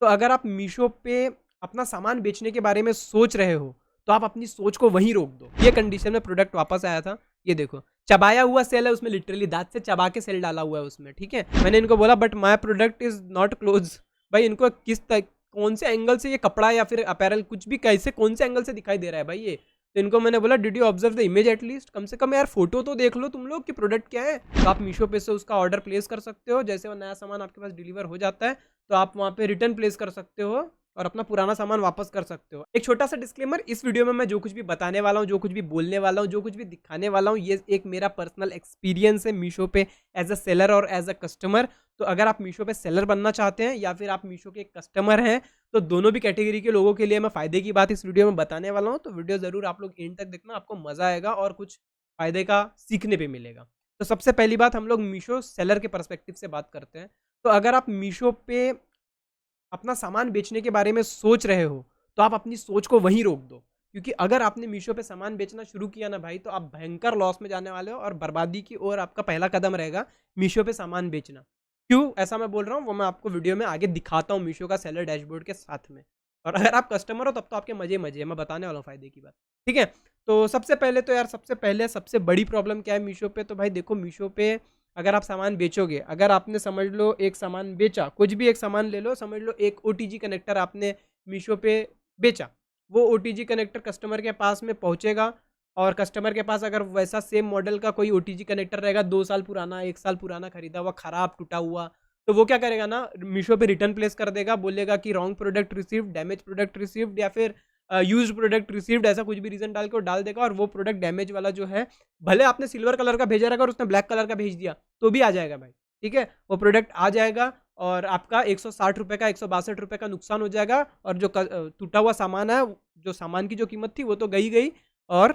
तो अगर आप मीशो पे अपना सामान बेचने के बारे में सोच रहे हो, तो आप अपनी सोच को वहीं रोक दो। ये कंडीशन में प्रोडक्ट वापस आया था, ये देखो। चबाया हुआ सेल है उसमें, लिटरली दाँत से चबा के सेल डाला हुआ है उसमें, ठीक है? मैंने इनको बोला but my product is not close. भाई इनको कौन से एंगल से ये कपड़ा या फिर अपैरल कुछ भी कैसे कौन से एंगल से दिखाई दे रहा है भाई ये? तो इनको मैंने बोला did you observe the image at least? कम से कम यार फ़ोटो तो देख लो तुम लोग कि प्रोडक्ट क्या है। तो आप मीशो पे से उसका ऑर्डर प्लेस कर सकते हो। जैसे वो नया सामान आपके पास डिलीवर हो जाता है, तो आप वहाँ पे रिटर्न प्लेस कर सकते हो और अपना पुराना सामान वापस कर सकते हो। एक छोटा सा डिस्क्लेमर, इस वीडियो में मैं जो कुछ भी बताने वाला हूँ, जो कुछ भी बोलने वाला हूँ, जो कुछ भी दिखाने वाला हूँ, ये एक मेरा पर्सनल एक्सपीरियंस है मीशो पे एज अ सेलर और एज अ कस्टमर। तो अगर आप मीशो पे सेलर बनना चाहते हैं या फिर आप मीशो के कस्टमर हैं, तो दोनों भी कैटेगरी के लोगों के लिए मैं फ़ायदे की बात इस वीडियो में बताने वाला हूँ। तो वीडियो ज़रूर आप लोग एंड तक देखना, आपको मज़ा आएगा और कुछ फ़ायदे का सीखने पे मिलेगा। तो सबसे पहली बात, हम लोग मीशो सेलर के पर्सपेक्टिव से बात करते हैं। तो अगर आप मीशो पे अपना सामान बेचने के बारे में सोच रहे हो, तो आप अपनी सोच को वहीं रोक दो। क्योंकि अगर आपने मीशो पे सामान बेचना शुरू किया ना भाई, तो आप भयंकर लॉस में जाने वाले हो और बर्बादी की ओर आपका पहला कदम रहेगा मीशो पे सामान बेचना। क्यों ऐसा मैं बोल रहा हूँ, वो मैं आपको वीडियो में आगे दिखाता हूँ मीशो का सेलर डैशबोर्ड के साथ में। और अगर आप कस्टमर हो तब तो आपके मज़े मज़े हैं, मैं बताने वाला हूँ फ़ायदे की बात। ठीक है? तो सबसे पहले तो यार, सबसे पहले सबसे बड़ी प्रॉब्लम क्या है मीशो पे? तो भाई देखो, मीशो पे अगर आप सामान बेचोगे, अगर आपने समझ लो एक सामान बेचा, कुछ भी एक सामान ले लो, समझ लो एक ओटीजी कनेक्टर आपने मीशो पे बेचा, वो ओटीजी कनेक्टर कस्टमर के पास में पहुंचेगा और कस्टमर के पास अगर वैसा सेम मॉडल का कोई ओटीजी कनेक्टर रहेगा 2 साल पुराना, 1 साल पुराना खरीदा हुआ, खराब टूटा हुआ, तो वो क्या करेगा ना, मीशो पे रिटर्न प्लेस कर देगा, बोलेगा कि wrong product received, damage product received, या फिर यूज्ड प्रोडक्ट रिसीव्ड, ऐसा कुछ भी रीजन डाल के वो डाल देगा और वो प्रोडक्ट डैमेज वाला जो है, भले आपने सिल्वर कलर का भेजा रहेगा और उसने ब्लैक कलर का भेज दिया, तो भी आ जाएगा भाई। ठीक है? वो प्रोडक्ट आ जाएगा और आपका 160 रुपए का, 162 रुपए का नुकसान हो जाएगा और जो टूटा हुआ सामान है, जो सामान की जो कीमत थी वो तो गई गई, और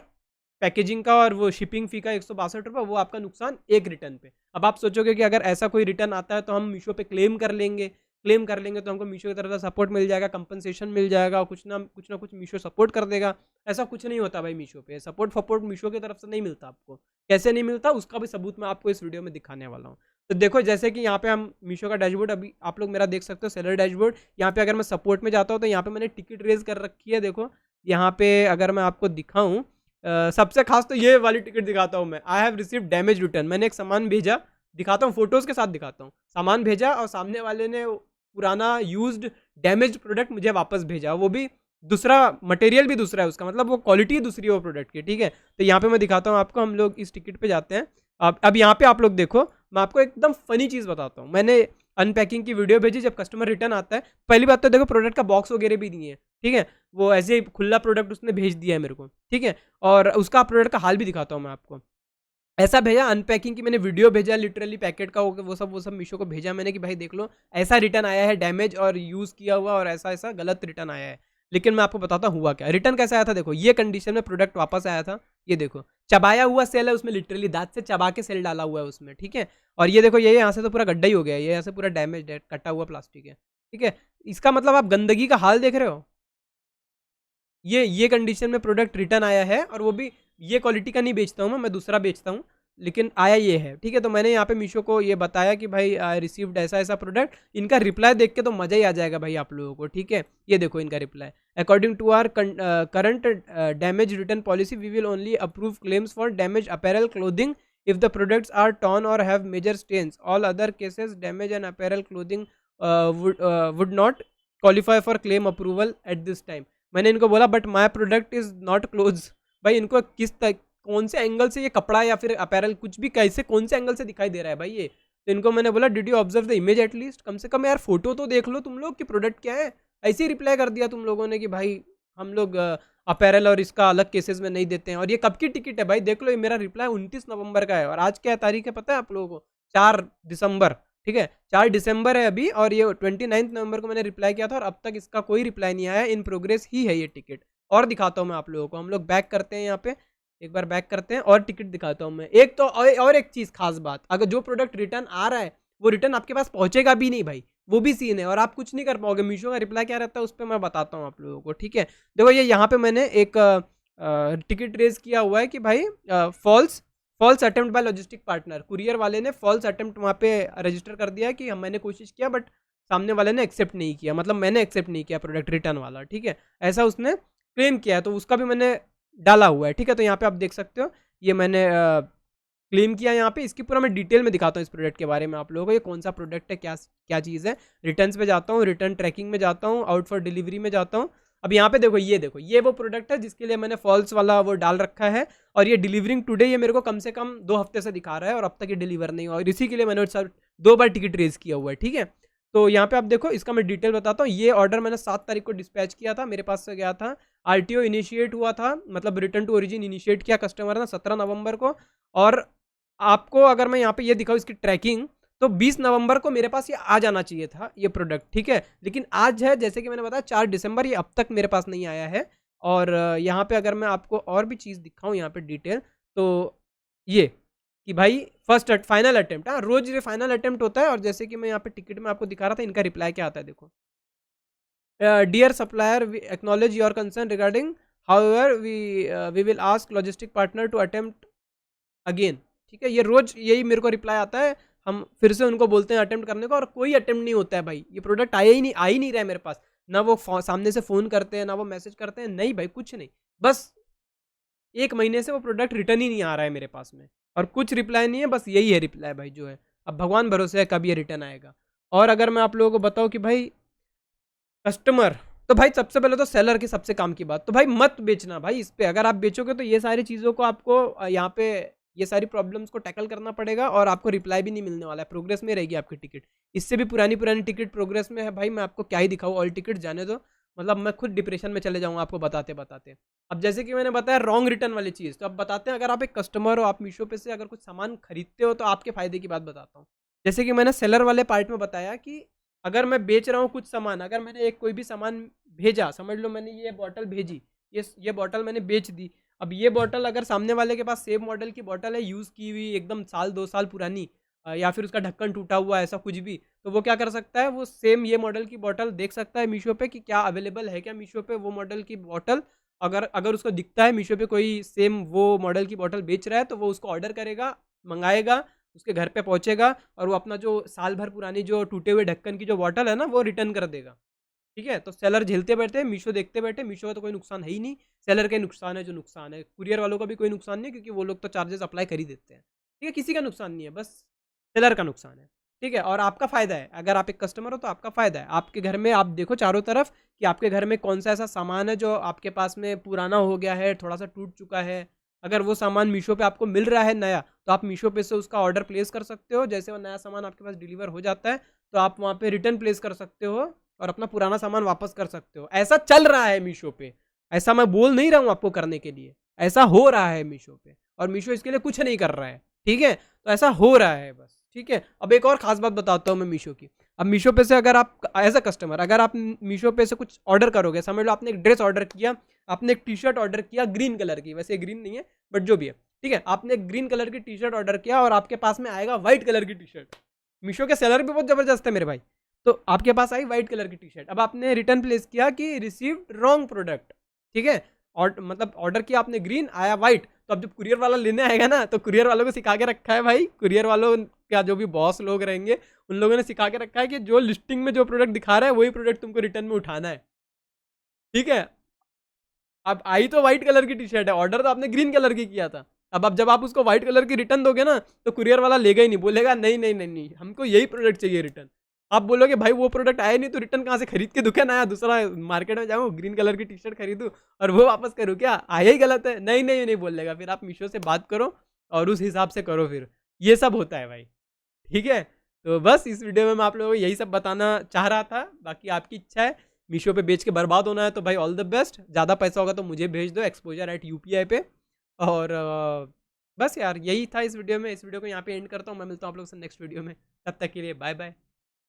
पैकेजिंग का और वो शिपिंग फी का 162 रुपए, वो आपका नुकसान एक रिटर्न पे। अब आप सोचोगे कि अगर ऐसा कोई रिटर्न आता है तो हम मीशो पे क्लेम कर लेंगे तो हमको मीशो की तरफ से सपोर्ट मिल जाएगा, कंपनसेशन मिल जाएगा, कुछ ना कुछ मीशो सपोर्ट कर देगा। ऐसा कुछ नहीं होता भाई मीशो पे, सपोर्ट मीशो की तरफ से नहीं मिलता आपको। कैसे नहीं मिलता उसका भी सबूत मैं आपको इस वीडियो में दिखाने वाला हूँ। तो देखो, जैसे कि यहाँ पे हम मीशो का डैशबोर्ड अभी आप लोग मेरा देख सकते हो, सेलर डैशबोर्ड। यहाँ पे अगर मैं सपोर्ट में जाता हूँ तो यहाँ पे मैंने टिकट रेज कर रखी है, देखो। यहाँ पे अगर मैं आपको दिखाऊँ, सबसे खास तो ये वाली टिकट दिखाता हूँ मैं, I have receive damage return. मैंने एक सामान भेजा, दिखाता हूँ फोटोज़ के साथ दिखाता हूँ। सामान भेजा और सामने वाले ने पुराना यूज्ड डैमेज प्रोडक्ट मुझे वापस भेजा, वो भी दूसरा मटेरियल भी दूसरा है उसका, मतलब वो क्वालिटी दूसरी है वो प्रोडक्ट की। ठीक है? तो यहाँ पे मैं दिखाता हूँ आपको, हम लोग इस टिकट पे जाते हैं। अब यहाँ पे आप लोग देखो, मैं आपको एकदम फनी चीज़ बताता हूँ। मैंने अनपैकिंग की वीडियो भेजी, जब कस्टमर रिटर्न आता है, पहली बात तो देखो प्रोडक्ट का बॉक्स वगैरह भी नहीं है। ठीक है? वो ऐसे ही खुला प्रोडक्ट उसने भेज दिया है मेरे को। ठीक है? और उसका प्रोडक्ट का हाल भी दिखाता हूँ मैं आपको। ऐसा भेजा, अनपैकिंग की मैंने वीडियो भेजा, लिटरली पैकेट का वो सब मीशो को भेजा मैंने कि भाई देख लो, ऐसा रिटर्न आया है डैमेज और यूज़ किया हुआ, और ऐसा ऐसा गलत रिटर्न आया है। लेकिन मैं आपको बताता हूँ हुआ क्या। रिटर्न कैसा आया था, देखो ये कंडीशन में प्रोडक्ट वापस आया था, ये देखो। चबाया हुआ सेल है उसमें, लिटरली दाँत से चबा के सेल डाला हुआ है उसमें। ठीक है? और ये देखो, ये यहाँ से तो पूरा गड्ढा ही हो गया है, ये यहाँ से पूरा डैमेज है, कटा हुआ प्लास्टिक है। ठीक है? इसका मतलब आप गंदगी का हाल देख रहे हो। ये कंडीशन में प्रोडक्ट रिटर्न आया है, और वो भी ये क्वालिटी का नहीं बेचता हूँ मैं दूसरा बेचता हूँ, लेकिन आया ये है। ठीक है? तो मैंने यहाँ पे मीशो को ये बताया कि भाई आई रिसीव्ड ऐसा ऐसा प्रोडक्ट। इनका रिप्लाई देख के तो मज़ा ही आ जाएगा भाई आप लोगों को। ठीक है? ये देखो इनका reply, according to our current damage return policy we will only approve claims for damage apparel clothing if the products are torn or have major stains. All other cases damage and apparel clothing would not qualify for claim approval at this time. मैंने इनको बोला but my product is not close. भाई इनको कौन से angle से ये कपड़ा या फिर अपैरल कुछ भी कैसे कौन से एंगल से दिखाई दे रहा है भाई ये? तो इनको मैंने बोला did you observe the image at least? कम से कम यार फोटो तो देख लो तुम लोग कि प्रोडक्ट क्या है। ऐसे ही रिप्लाई कर दिया तुम लोगों ने कि भाई हम लोग अपैरल और इसका अलग केसेस में नहीं देते हैं। और ये कब की टिकट है भाई, देख लो, ये मेरा रिप्लाई 29 नवंबर का है और आज क्या तारीख है पता है आप लोगों को? 4 दिसंबर। ठीक है? 4 दिसंबर है अभी, और ये 29 नवंबर को मैंने रिप्लाई किया था और अब तक इसका कोई रिप्लाई नहीं आया। इन प्रोग्रेस ही है ये टिकट। और दिखाता हूँ मैं आप लोगों को, हम लोग बैक करते हैं यहाँ पे, एक बार बैक करते हैं और टिकट दिखाता हूँ मैं। एक तो और एक चीज़ खास बात, अगर जो प्रोडक्ट रिटर्न आ रहा है वो रिटर्न आपके पास पहुंचेगा भी नहीं भाई, वो भी सीन है और आप कुछ नहीं कर पाओगे। मीशो का रिप्लाई क्या रहता है उस पर मैं बताता हूँ आप लोगों को। ठीक है? देखो ये यहाँ पे मैंने एक टिकट रेज किया हुआ है कि भाई false false attempt by logistic partner, courier वाले ने फॉल्स अटेम्प्ट वहाँ पे रजिस्टर कर दिया है कि हम मैंने कोशिश किया बट सामने वाले ने एक्सेप्ट नहीं किया, मतलब मैंने एक्सेप्ट नहीं किया प्रोडक्ट रिटर्न वाला, ठीक है, ऐसा उसने क्लेम किया है, तो उसका भी मैंने डाला हुआ है, ठीक है। तो यहाँ पे आप देख सकते हो ये मैंने क्लेम किया यहाँ पे। इसकी पूरा मैं डिटेल में दिखाता हूँ इस प्रोडक्ट के बारे में आप लोगों को, ये कौन सा प्रोडक्ट है, क्या क्या चीज़ है। रिटर्न्स पे जाता हूँ, रिटर्न ट्रैकिंग में जाता हूँ, आउट फॉर डिलीवरी में जाता हूँ। अब यहाँ पे देखो, ये वो प्रोडक्ट है जिसके लिए मैंने फॉल्स वाला वो डाल रखा है, और ये डिलीवरिंग टुडे, ये मेरे को कम से कम 2 हफ्ते से दिखा रहा है और अब तक ये डिलीवर नहीं हुआ, और इसी के लिए मैंने सर 2 बार टिकट रेज किया हुआ है, ठीक है। तो यहाँ पे आप देखो, इसका मैं डिटेल बताता हूँ। ये ऑर्डर मैंने 7 तारीख को डिस्पैच किया था, मेरे पास से गया था, आरटीओ इनिशिएट हुआ था, मतलब रिटर्न टू ओरिजिन इनिशिएट किया कस्टमर ने 17 नवंबर को। और आपको अगर मैं यहाँ पे ये दिखाऊँ इसकी ट्रैकिंग, तो 20 नवंबर को मेरे पास ये आ जाना चाहिए था ये प्रोडक्ट, ठीक है। लेकिन आज है, जैसे कि मैंने बताया 4 दिसंबर, ये अब तक मेरे पास नहीं आया है। और यहाँ पे अगर मैं आपको और भी चीज़ दिखाऊँ यहाँ पे डिटेल, तो ये कि भाई फर्स्ट फाइनल अटेम्प्ट, हाँ रोज ये फाइनल अटेम्प्ट होता है। और जैसे कि मैं यहाँ पे टिकट में आपको दिखा रहा था, इनका रिप्लाई क्या आता है, देखो। Dear supplier, we acknowledge your concern regarding, however we will ask logistic partner to attempt again, ठीक है। ये रोज यही मेरे को रिप्लाई आता है, हम फिर से उनको बोलते हैं अटेम्प्ट करने को, और कोई अटेम्प्ट नहीं होता है भाई। ये प्रोडक्ट आया ही नहीं, आ ही नहीं रहा है मेरे पास, ना वो सामने से फ़ोन करते हैं, ना वो मैसेज करते हैं, नहीं भाई कुछ नहीं। बस 1 महीने से वो प्रोडक्ट रिटर्न ही नहीं आ रहा है मेरे पास में, और कुछ रिप्लाई नहीं है, बस यही है रिप्लाई भाई जो है। अब भगवान भरोसे है कब ये रिटर्न आएगा। और अगर मैं आप लोगों को बताऊँ कि भाई कस्टमर, तो भाई सबसे पहले तो सेलर की सबसे काम की बात, तो भाई मत बेचना भाई इस पे। अगर आप बेचोगे तो ये सारी चीज़ों को आपको यहाँ पे ये सारी प्रॉब्लम्स को टैकल करना पड़ेगा, और आपको रिप्लाई भी नहीं मिलने वाला है, प्रोग्रेस में रहेगी आपकी टिकट। इससे भी पुरानी पुरानी टिकट प्रोग्रेस में है भाई, मैं आपको क्या ही दिखाऊँ, ऑल टिकट जाने दो, मतलब मैं खुद डिप्रेशन में चले जाऊँगा आपको बताते बताते। अब जैसे कि मैंने बताया रॉन्ग रिटर्न वाली चीज़, तो अब बताते हैं, अगर आप एक कस्टमर हो, आप मीशो पे से अगर कुछ सामान खरीदते हो, तो आपके फ़ायदे की बात बताता हूँ। जैसे कि मैंने सेलर वाले पार्ट में बताया कि अगर मैं बेच रहा हूँ कुछ सामान, अगर मैंने एक कोई भी सामान भेजा, समझ लो मैंने ये बॉटल भेजी, ये बॉटल मैंने बेच दी। अब ये बॉटल अगर सामने वाले के पास सेम मॉडल की बॉटल है, यूज़ की हुई, एकदम साल 2 साल पुरानी, या फिर उसका ढक्कन टूटा हुआ, ऐसा कुछ भी, तो वो क्या कर सकता है, वो सेम ये मॉडल की बॉटल देख सकता है मीशो पे कि क्या अवेलेबल है क्या मीशो पे वो मॉडल की बॉटल। अगर अगर उसको दिखता है मीशो पे कोई सेम वो मॉडल की बॉटल बेच रहा है, तो वो उसको ऑर्डर करेगा, मंगाएगा, उसके घर पे पहुंचेगा, और वो अपना जो साल भर पुरानी जो टूटे हुए ढक्कन की जो बॉटल है ना, वो रिटर्न कर देगा, ठीक है। तो सेलर झेलते बैठे, मीशो देखते बैठे, मीशो का तो कोई नुकसान है ही नहीं, सेलर का ही नुकसान है जो नुकसान है। कुरियर वालों का भी कोई नुकसान नहीं है, क्योंकि वो लोग तो चार्जेस अप्लाई कर ही देते हैं, ठीक है। किसी का नुकसान नहीं है, बस सेलर का नुकसान है, ठीक है। और आपका फ़ायदा है, अगर आप एक कस्टमर हो तो आपका फ़ायदा है। आपके घर में आप देखो चारों तरफ कि आपके घर में कौन सा ऐसा सामान है जो आपके पास में पुराना हो गया है, थोड़ा सा टूट चुका है। अगर वो सामान मीशो पे आपको मिल रहा है नया, तो आप मीशो पे से उसका ऑर्डर प्लेस कर सकते हो। जैसे वो नया सामान आपके पास डिलीवर हो जाता है, तो आप वहाँ पे रिटर्न प्लेस कर सकते हो, और अपना पुराना सामान वापस कर सकते हो। ऐसा चल रहा है मीशो पे, ऐसा मैं बोल नहीं रहा हूँ आपको करने के लिए, ऐसा हो रहा है मीशो पे, और मीशो इसके लिए कुछ नहीं कर रहा है, ठीक है। तो ऐसा हो रहा है बस, ठीक है। अब एक और खास बात बताता हूँ मैं मीशो की। अब मीशो पे से अगर आप एज अ कस्टमर, अगर आप मीशो पे से कुछ ऑर्डर करोगे, समझ लो आपने एक ड्रेस ऑर्डर किया, आपने एक टी शर्ट ऑर्डर किया ग्रीन कलर की, वैसे ग्रीन नहीं है बट जो भी है, ठीक है, आपने एक ग्रीन कलर की टी शर्ट ऑर्डर किया, और आपके पास में आएगा व्हाइट कलर की टी शर्ट। मीशो के सेलर भी बहुत ज़बरदस्त है मेरे भाई। तो आपके पास आई व्हाइट कलर की टी शर्ट, अब आपने रिटर्न प्लेस किया कि रिसीव्ड रॉन्ग प्रोडक्ट, ठीक है। और मतलब ऑर्डर किया आपने ग्रीन, आया व्हाइट, तो अब जब कुरियर वाला लेने आएगा ना, तो कुरियर वालों को सिखा के रखा है भाई, कुरियर वालों का जो भी बॉस लोग रहेंगे, उन लोगों ने सिखा के रखा है कि जो लिस्टिंग में जो प्रोडक्ट दिखा रहा है वही प्रोडक्ट तुमको रिटर्न में उठाना है, ठीक है। अब आई तो व्हाइट कलर की टी शर्ट है, ऑर्डर तो आपने ग्रीन कलर की किया था। अब जब आप उसको व्हाइट कलर की रिटर्न दोगे ना, तो कुरियर वाला लेगा ही नहीं, बोलेगा नहीं नहीं नहीं नहीं, हमको यही प्रोडक्ट चाहिए रिटर्न। आप बोलोगे भाई वो प्रोडक्ट आया नहीं, तो रिटर्न कहाँ से खरीद के दुकान आया, दूसरा मार्केट में जाऊँ ग्रीन कलर की टी शर्ट खरीदूँ और वो वापस करूँ, क्या आया ही गलत है, नहीं नहीं नहीं बोलेगा। फिर आप मीशो से बात करो और उस हिसाब से करो, फिर ये सब होता है भाई, ठीक है। तो बस इस वीडियो में मैं आप लोगों को यही सब बताना चाह रहा था, बाकी आपकी इच्छा है। मीशो पे बेच के बर्बाद होना है तो भाई ऑल द बेस्ट, ज़्यादा पैसा होगा तो मुझे भेज दो exposure@UPI पे। और बस यार यही था इस वीडियो में, इस वीडियो को यहाँ पे एंड करता हूँ। मैं मिलता हूँ आप लोगों से नेक्स्ट वीडियो में, तब तक के लिए बाय बाय।